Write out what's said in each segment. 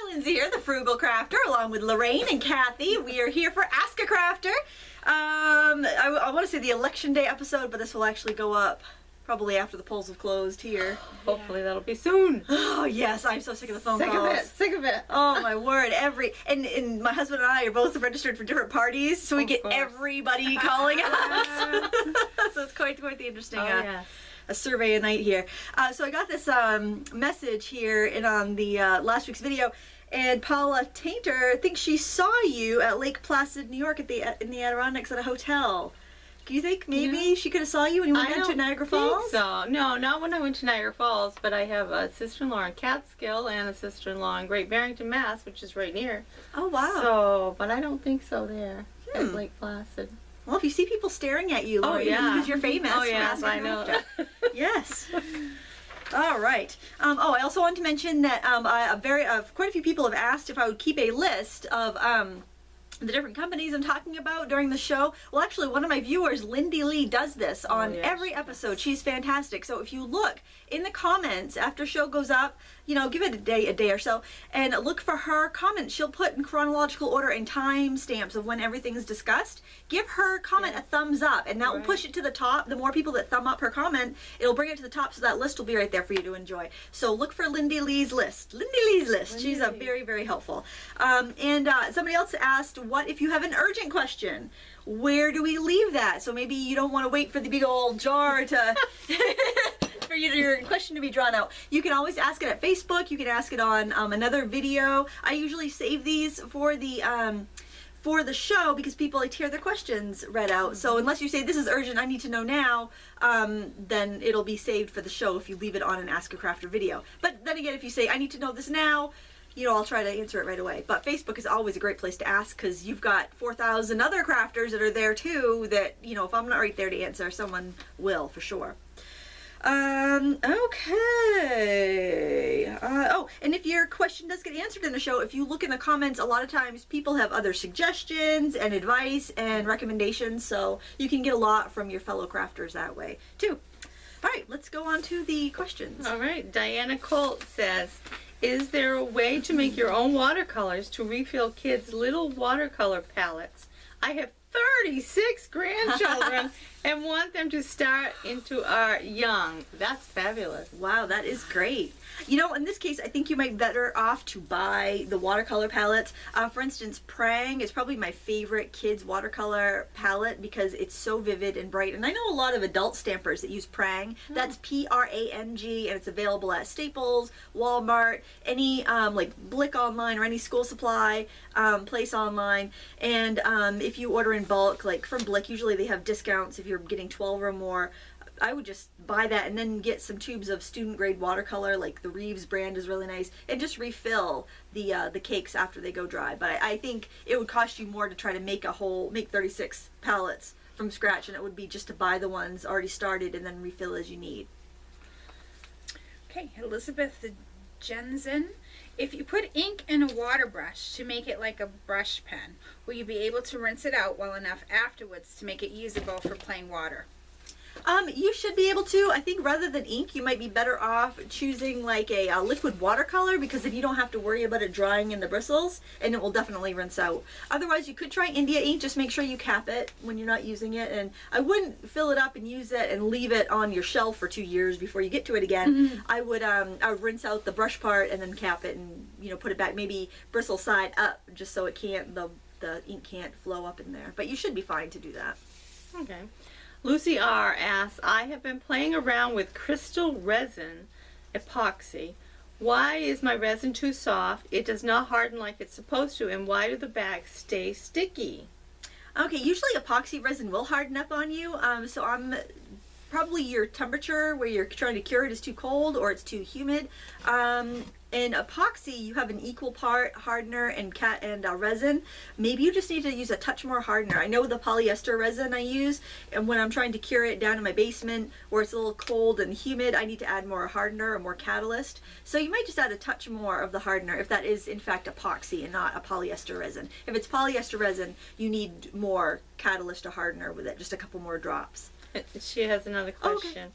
Lindsay here, the Frugal Crafter, along with Lorraine and Kathy. We are here for Ask a Crafter. I want to say the Election Day episode, but this will actually go up probably after the polls have closed here. Hopefully that'll be soon. Oh yes, I'm so sick of the phone calls. Sick of it. Oh my word, and my husband and I are both registered for different parties, so we get everybody calling us. So it's quite the interesting a survey a night here. So I got this message here on the last week's video, and Paula Tainter thinks she saw you at Lake Placid, New York, in the Adirondacks at a hotel. Do you think maybe she could have saw you when you went to Niagara Falls? So no, not when I went to Niagara Falls, but I have a sister-in-law in Catskill and a sister-in-law in Great Barrington, Mass, which is right near. Oh wow! So, but I don't think so there at Lake Placid. Well, if you see people staring at you, Lori, because you're famous. Oh yes, I know. Yes. All right. I also wanted to mention that quite a few people have asked if I would keep a list of the different companies I'm talking about during the show. Well, actually, one of my viewers, Lindsay Lee, does this on every episode. She's fantastic. So if you look in the comments after show goes up, give it a day or so, and look for her comments. She'll put in chronological order and time stamps of when everything is discussed. Give her comment a thumbs up, and that will push it to the top. The more people that thumb up her comment, it'll bring it to the top, so that list will be right there for you to enjoy. So look for Lindsay Lee's list. She's very, very helpful. And somebody else asked, what if you have an urgent question? Where do we leave that? So maybe you don't want to wait for the big old jar to for your question to be drawn out. You can always ask it at Facebook. You can ask it on another video. I usually save these for the show because people like to hear their questions read out. So unless you say this is urgent, I need to know now, then it'll be saved for the show if you leave it on an Ask a Crafter video. But then again, if you say I need to know this now, I'll try to answer it right away. But Facebook is always a great place to ask because you've got 4,000 other crafters that are there too that, if I'm not right there to answer, someone will for sure. Okay. And if your question does get answered in the show, if you look in the comments, a lot of times people have other suggestions and advice and recommendations, so you can get a lot from your fellow crafters that way too. All right, let's go on to the questions. All right, Diana Colt says, is there a way to make your own watercolors to refill kids' little watercolor palettes? I have 36 grandchildren and want them to start into art young. That's fabulous. Wow, that is great. In this case, I think you might be better off to buy the watercolor palettes. For instance, Prang is probably my favorite kids watercolor palette because it's so vivid and bright. And I know a lot of adult stampers that use Prang. That's P-R-A-N-G, and it's available at Staples, Walmart, any like Blick online or any school supply place online. And if you order in bulk, like from Blick, usually they have discounts if you're getting 12 or more. I would just buy that and then get some tubes of student grade watercolor, like the Reeves brand is really nice, and just refill the cakes after they go dry. But I think it would cost you more to try to make 36 palettes from scratch, and it would be just to buy the ones already started and then refill as you need. Okay, Elizabeth Jensen. If you put ink in a water brush to make it like a brush pen, will you be able to rinse it out well enough afterwards to make it usable for plain water? You should be able to. I think rather than ink, you might be better off choosing like a liquid watercolor, because then you don't have to worry about it drying in the bristles, and it will definitely rinse out. Otherwise, you could try India ink. Just make sure you cap it when you're not using it, and I wouldn't fill it up and use it and leave it on your shelf for 2 years before you get to it again. I would rinse out the brush part and then cap it and put it back, maybe bristle side up, just so it can't the ink can't flow up in there. But you should be fine to do that. Okay. Lucy R. asks, I have been playing around with crystal resin epoxy. Why is my resin too soft? It does not harden like it's supposed to, and why do the bags stay sticky? Okay, usually epoxy resin will harden up on you, so probably your temperature where you're trying to cure it is too cold or it's too humid. In epoxy, you have an equal part hardener and resin. Maybe you just need to use a touch more hardener. I know the polyester resin I use, and when I'm trying to cure it down in my basement where it's a little cold and humid, I need to add more hardener or more catalyst. So you might just add a touch more of the hardener if that is in fact epoxy and not a polyester resin. If it's polyester resin, you need more catalyst or hardener with it, just a couple more drops. She has another question. Okay.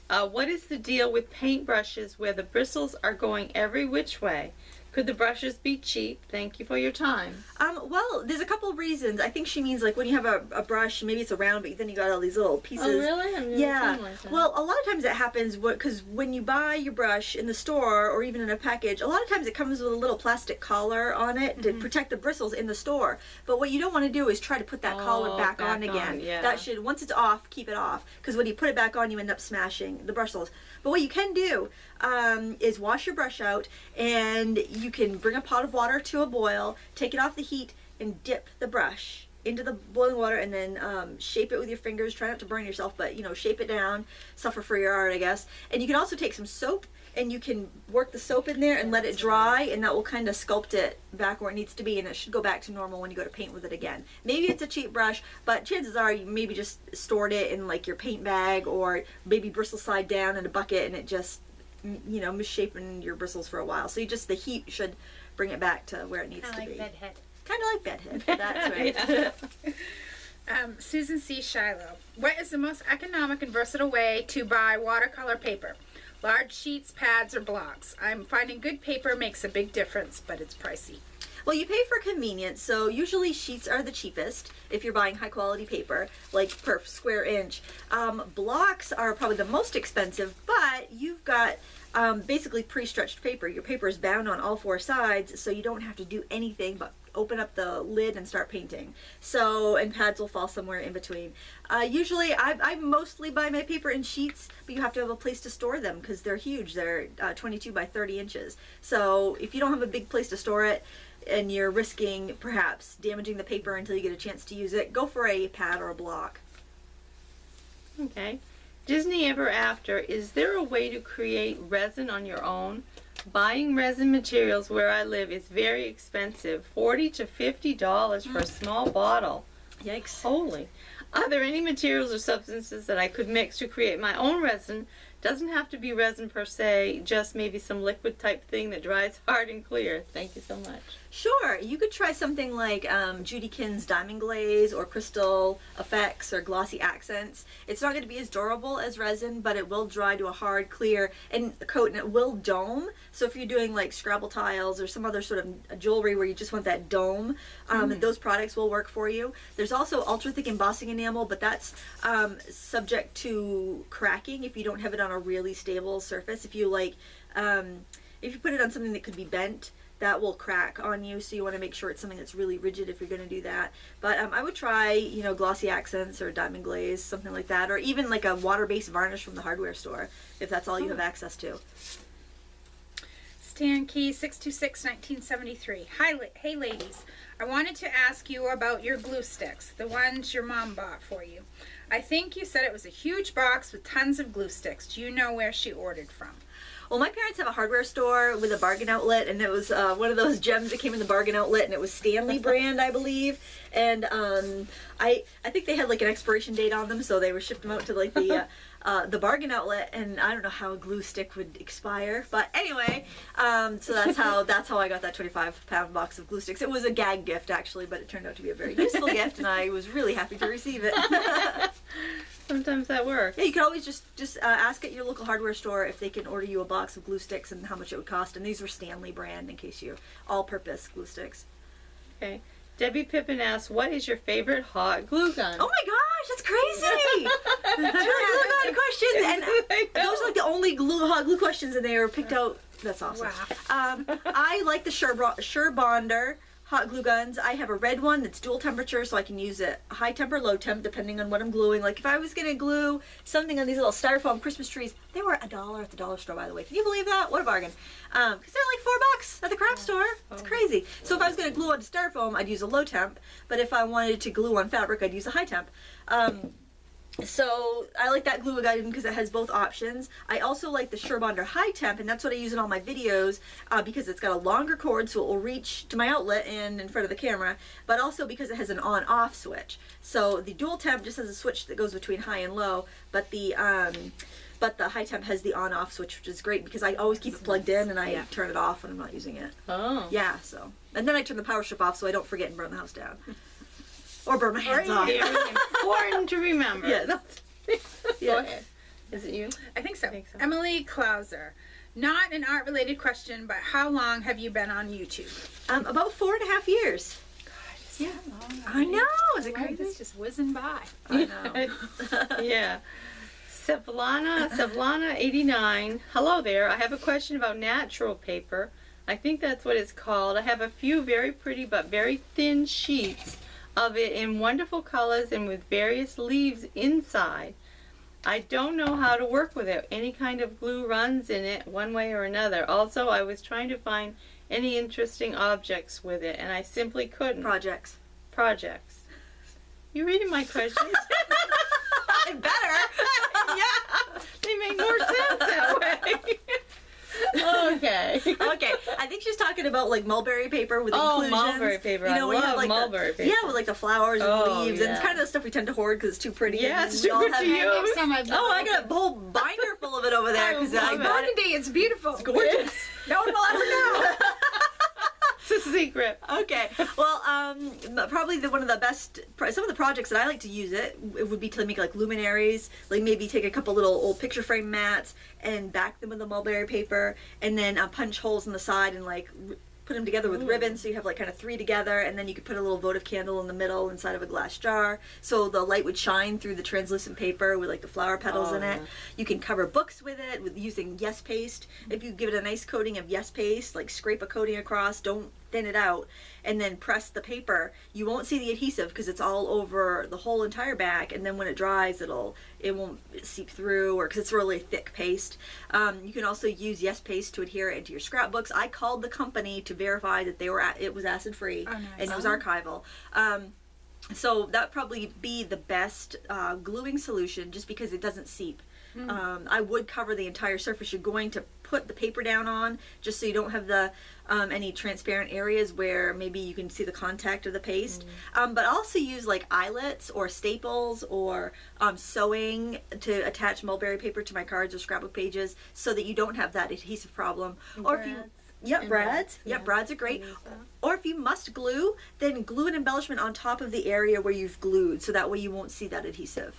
What is the deal with paintbrushes where the bristles are going every which way? Could the brushes be cheap? Thank you for your time. Well, there's a couple of reasons. I think she means like when you have a brush, maybe it's a round, but then you got all these little pieces. Oh, really? I've never Yeah. seen like that. Well, a lot of times that happens because when you buy your brush in the store or even in a package, a lot of times it comes with a little plastic collar on it to protect the bristles in the store. But what you don't want to do is try to put that collar back on again. yeah. That should, once it's off, keep it off. Because when you put it back on, you end up smashing the bristles. But what you can do is wash your brush out, and you can bring a pot of water to a boil, take it off the heat, and dip the brush into the boiling water, and then shape it with your fingers. Try not to burn yourself, but shape it down. Suffer for your art, I guess. And you can also take some soap, and you can work the soap in there and let it dry, and that will kind of sculpt it back where it needs to be, and it should go back to normal when you go to paint with it again. Maybe it's a cheap brush, but chances are you maybe just stored it in like your paint bag, or maybe bristle side down in a bucket, and it just misshapen your bristles for a while. So the heat should bring it back to where it needs to be. bedhead. Kind of like bedhead. That's right. Susan C. Shiloh. What is the most economic and versatile way to buy watercolor paper? Large sheets, pads, or blocks? I'm finding good paper makes a big difference, but it's pricey. Well, you pay for convenience, so usually sheets are the cheapest if you're buying high quality paper, like per square inch. Blocks are probably the most expensive, but you've got basically pre-stretched paper. Your paper is bound on all four sides, so you don't have to do anything but open up the lid and start painting. And pads will fall somewhere in between. Usually I mostly buy my paper in sheets, but you have to have a place to store them because they're huge. They're 22 by 30 inches. So if you don't have a big place to store it, and you're risking perhaps damaging the paper until you get a chance to use it, go for a pad or a block. Okay. Disney Ever After, is there a way to create resin on your own? Buying resin materials where I live is very expensive, $40 to $50 for a small bottle. Yikes. Holy. Are there any materials or substances that I could mix to create my own resin? Doesn't have to be resin per se, just maybe some liquid type thing that dries hard and clear. Thank you so much. Sure, you could try something like Judy Kinn's Diamond Glaze or Crystal Effects or Glossy Accents. It's not going to be as durable as resin, but it will dry to a hard, clear coat, and it will dome. So if you're doing like Scrabble tiles or some other sort of jewelry where you just want that dome, those products will work for you. There's also ultra thick embossing enamel, but that's subject to cracking if you don't have it on a really stable surface. If you put it on something that could be bent, that will crack on you, so you want to make sure it's something that's really rigid if you're going to do that. But I would try, Glossy Accents or Diamond Glaze, something like that, or even like a water-based varnish from the hardware store, if that's all you have access to. Stan Key 626 1973. Hey ladies, I wanted to ask you about your glue sticks, the ones your mom bought for you. I think you said it was a huge box with tons of glue sticks. Do you know where she ordered from? Well, my parents have a hardware store with a bargain outlet, and it was one of those gems that came in the bargain outlet, and it was Stanley brand, I believe. And I think they had like an expiration date on them, so they were shipped them out to like the bargain outlet, and I don't know how a glue stick would expire, but anyway, so that's how I got that 25-pound box of glue sticks. It was a gag gift actually, but it turned out to be a very useful gift, and I was really happy to receive it. Sometimes that works. Yeah, you can always just ask at your local hardware store if they can order you a box of glue sticks and how much it would cost. And these were Stanley brand, in case you all-purpose glue sticks. Okay. Debbie Pippin asks, what is your favorite hot glue gun? Oh my gosh, that's crazy! That's really glue gun questions, and those are like the only hot glue questions, and they were picked out. That's awesome. Wow. I like the Surebonder hot glue guns. I have a red one that's dual temperature, so I can use it high temp or low temp depending on what I'm gluing. Like if I was gonna glue something on these little styrofoam Christmas trees, they were $1 at the dollar store, by the way. Can you believe that? What a bargain. Because they're like $4 at the craft store. It's crazy. So if I was gonna glue on styrofoam, I'd use a low temp, but if I wanted to glue on fabric, I'd use a high temp. So I like that glue gun because it has both options. I also like the Surebonder high temp, and that's what I use in all my videos because it's got a longer cord, so it will reach to my outlet and in front of the camera, but also because it has an on-off switch. So the dual temp just has a switch that goes between high and low, but the high temp has the on-off switch, which is great because I always keep it plugged in and I turn it off when I'm not using it. Oh. Yeah, so. And then I turn the power strip off so I don't forget and burn the house down. Or burn my hands off. Very important to remember. Yes. Go ahead. Is it you? I think so. I think so. Emily Klauser. Not an art-related question, but how long have you been on YouTube? About 4.5 years. Yeah, I know. Is it Life crazy? is just whizzing by. I know. Yeah. Savlana 89. Hello there. I have a question about natural paper. I think that's what it's called. I have a few very pretty but very thin sheets of it in wonderful colors and with various leaves inside. I don't know how to work with it. Any kind of glue runs in it one way or another. Also, I was trying to find any interesting objects with it, and I simply couldn't. Projects. You reading my questions? I better. Yeah, they make more sense that way. Okay. Okay, I think she's talking about like mulberry paper with Oh, inclusions. mulberry paper. I when you love like mulberry paper. Yeah, with like the flowers and Oh, leaves, and it's yeah. kind of the stuff we tend to hoard because it's too pretty. Yeah, and it's we too all good have- to use. Some of Oh, I got a whole binder full of it over there because I love got it. Burgundy, it's beautiful. It's gorgeous. No one will ever know. It's a secret. Okay. Well, probably one of the best. Some of the projects that I like to use it would be to make like luminaries, like maybe take a couple little old picture frame mats and back them with the mulberry paper, and then punch holes in the side and like put them together with ribbons, so you have like kind of 3 together, and then you could put a little votive candle in the middle inside of a glass jar, so the light would shine through the translucent paper with like the flower petals in it. yeah. You can cover books with it with using Yes Paste. If you give it a nice coating of Yes Paste, like scrape a coating across, don't thin it out, and then press the paper, you won't see the adhesive because it's all over the whole entire back, and then when it dries it won't seep through, or because it's really thick paste. You can also use Yes Paste to adhere it into your scrapbooks. I called the company to verify that it was acid free. Oh, nice. And it was archival. So that would probably be the best gluing solution, just because it doesn't seep. I would cover the entire surface you're going to put the paper down on, just so you don't have the any transparent areas where maybe you can see the contact of the paste. But also use like eyelets or staples or sewing to attach mulberry paper to my cards or scrapbook pages, so that you don't have that adhesive problem. Or if you brads. Yeah. Brads are great. Or if you must glue, then glue an embellishment on top of the area where you've glued, so that way you won't see that adhesive.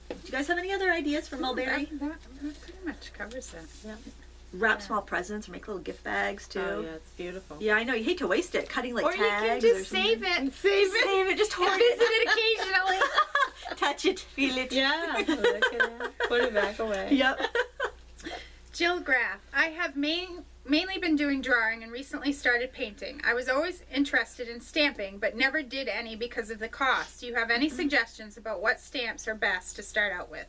Do you guys have any other ideas for mulberry? That pretty much covers it. Yeah. Wrap small presents or make little gift bags too. Oh, yeah, it's beautiful. Yeah, I know. You hate to waste it. Cutting like Or you can tags just or save something. it. Save it. Save it. Just hoard Visit it. it occasionally. Touch it. Feel it. Yeah. Look at that. Put it back away. Yep. Jill Graff, I have mainly been doing drawing and recently started painting. I was always interested in stamping, but never did any because of the cost. Do you have any suggestions about what stamps are best to start out with?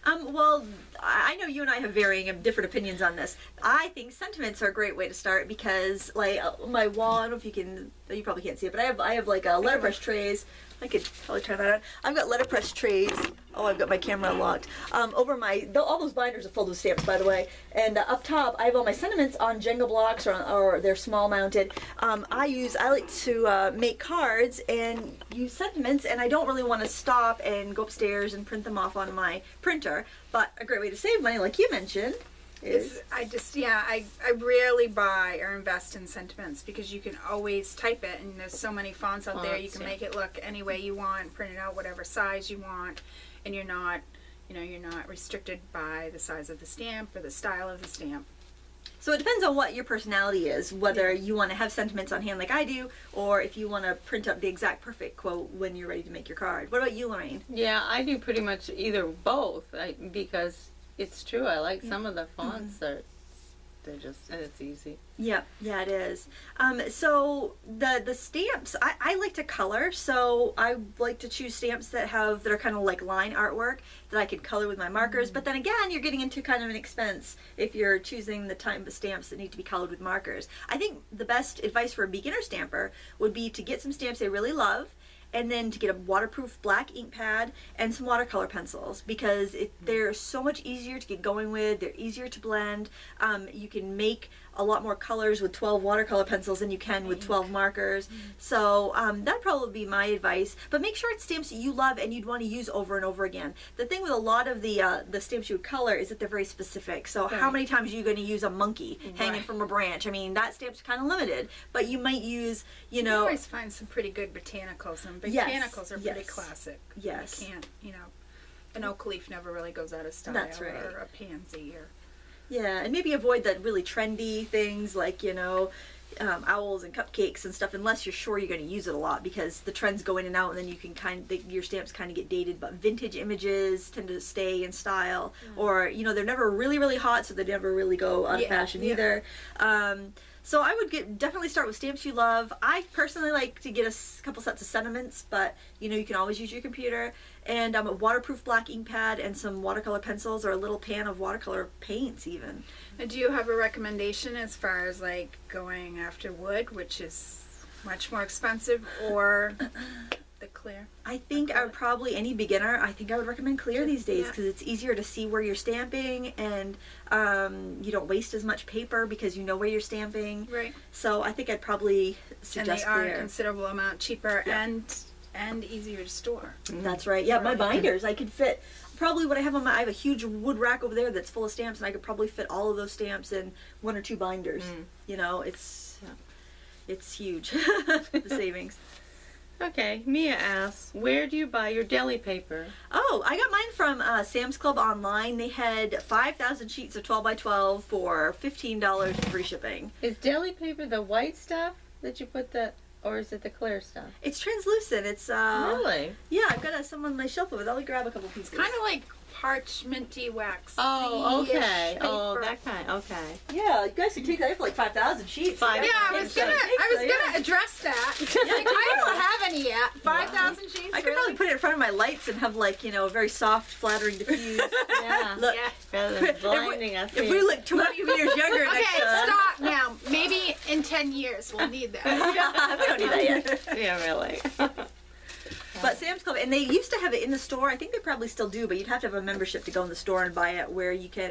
Well, I know you and I have varying and different opinions on this. I think sentiments are a great way to start because, like, my wall, I don't know if you probably can't see it, but I have like letterpress trays. I could probably turn that on. I've got letterpress trays. Oh, I've got my camera unlocked. Over all those binders are filled with stamps, by the way. And up top, I have all my sentiments on Jenga blocks, or they're small mounted. I like to make cards and use sentiments, and I don't really want to stop and go upstairs and print them off on my printer. But a great way to save money, like you mentioned, is I rarely buy or invest in sentiments because you can always type it, and there's so many fonts out there. You can make it look any way you want, print it out whatever size you want, and you're not restricted by the size of the stamp or the style of the stamp. So it depends on what your personality is, whether you want to have sentiments on hand like I do, or if you want to print up the exact perfect quote when you're ready to make your card. What about you, Lorraine? Yeah, I do pretty much either both, because it's true. I like some of the fonts. They're just, and it's easy. Yeah, it is. So the stamps, I like to color, so I like to choose stamps that are kind of like line artwork that I can color with my markers. But then again, you're getting into kind of an expense if you're choosing the type of stamps that need to be colored with markers. I think the best advice for a beginner stamper would be to get some stamps they really love, and then to get a waterproof black ink pad and some watercolor pencils, because they're so much easier to get going with. They're easier to blend. You can make a lot more colors with 12 watercolor pencils than you can with 12 markers. So that'd probably be my advice. But make sure it's stamps that you love and you'd want to use over and over again. The thing with a lot of the stamps you would color is that they're very specific. So how many times are you going to use a monkey hanging from a branch? I mean, that stamp's kind of limited. But you might use, You always find some pretty good botanicals, and botanicals are pretty classic. Yes. You can't, an oak leaf never really goes out of style. That's right. Or a pansy. Yeah, and maybe avoid the really trendy things like, owls and cupcakes and stuff, unless you're sure you're going to use it a lot, because the trends go in and out, and then you can your stamps kind of get dated. But vintage images tend to stay in style, or they're never really, really hot, so they never really go out of fashion either. So I would definitely start with stamps you love. I personally like to get a couple sets of sentiments, but you can always use your computer. And a waterproof black ink pad and some watercolor pencils, or a little pan of watercolor paints even. And do you have a recommendation as far as like going after wood, which is much more expensive, or the clear? I think I would probably, any beginner, I think I would recommend clear these days, because it's easier to see where you're stamping, and you don't waste as much paper because you know where you're stamping. Right. So I think I'd probably suggest and they are clear. a considerable amount cheaper and easier to store. That's right. Yeah, my binders, I could fit probably what I have I have a huge wood rack over there that's full of stamps, and I could probably fit all of those stamps in 1 or 2 binders. It's huge, the savings. Okay, Mia asks, where do you buy your deli paper? Oh, I got mine from Sam's Club online. They had 5,000 sheets of 12 by 12 for $15 free shipping. Is deli paper the white stuff that you put or is it the clear stuff? It's translucent. It's really? Yeah, I've got some on my shelf over there. Let me grab a couple pieces. Kind of like parchmenty wax. Oh, okay. Oh, that kind. Okay. Yeah, you guys can take that for like 5,000 sheets. Yeah, I was gonna address that. Like, I don't have any yet. 5,000 sheets. I could probably put it in front of my lights and have like a very soft, flattering diffuse. Yeah. Look, rather than blinding us. If we look 20 years younger next time. Stop now. Maybe in 10 years we'll need that. We don't need that yet. Yeah, really. But Sam's Club, and they used to have it in the store. I think they probably still do, but you'd have to have a membership to go in the store and buy it.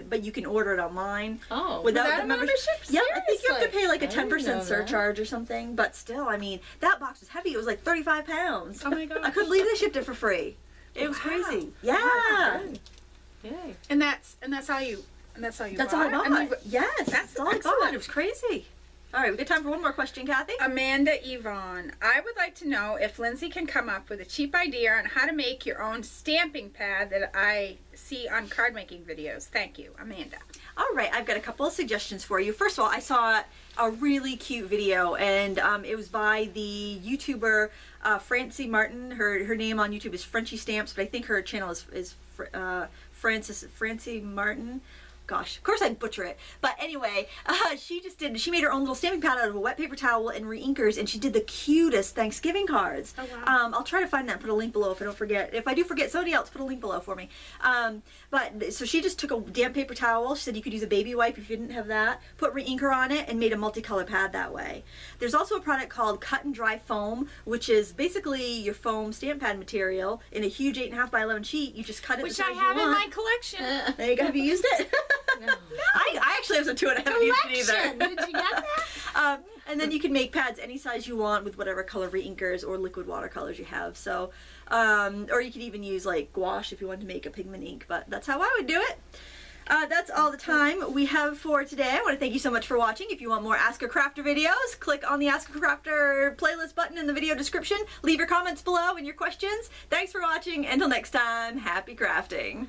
But you can order it online. Oh, without the membership. Yeah, I think you have to pay like a I didn't know 10% that. surcharge or something. But still, I mean, that box was heavy. It was like 35 pounds. Oh my god. I couldn't believe they shipped it for free. It was crazy. Yeah. Yay. And that's all you. That's all I bought? bought. And Yes, that's all I bought. It was crazy. All right, we got time for one more question, Kathy. Amanda Yvonne, I would like to know if Lindsay can come up with a cheap idea on how to make your own stamping pad that I see on card making videos. Thank you, Amanda. All right, I've got a couple of suggestions for you. First of all, I saw a really cute video, and it was by the YouTuber Francie Martin. Her name on YouTube is Frenchy Stamps, but I think her channel is Francie Martin. Gosh, of course I'd butcher it. But anyway, she made her own little stamping pad out of a wet paper towel and re-inkers, and she did the cutest Thanksgiving cards. Oh, wow. I'll try to find that and put a link below if I don't forget. If I do forget, somebody else put a link below for me. So she just took a damp paper towel. She said you could use a baby wipe if you didn't have that. Put re-inker on it and made a multicolor pad that way. There's also a product called Cut and Dry Foam, which is basically your foam stamp pad material in a huge 8.5 by 11 sheet. You just cut it. Which I have in my collection. There you go. Have you used it? No. I actually have some too, and I haven't used it either. Did you get that? And then you can make pads any size you want with whatever color re-inkers or liquid watercolors you have. So, or you could even use like gouache if you want to make a pigment ink. But that's how I would do it. That's all the time we have for today. I want to thank you so much for watching. If you want more Ask a Crafter videos, click on the Ask a Crafter playlist button in the video description. Leave your comments below and your questions. Thanks for watching. Until next time, happy crafting.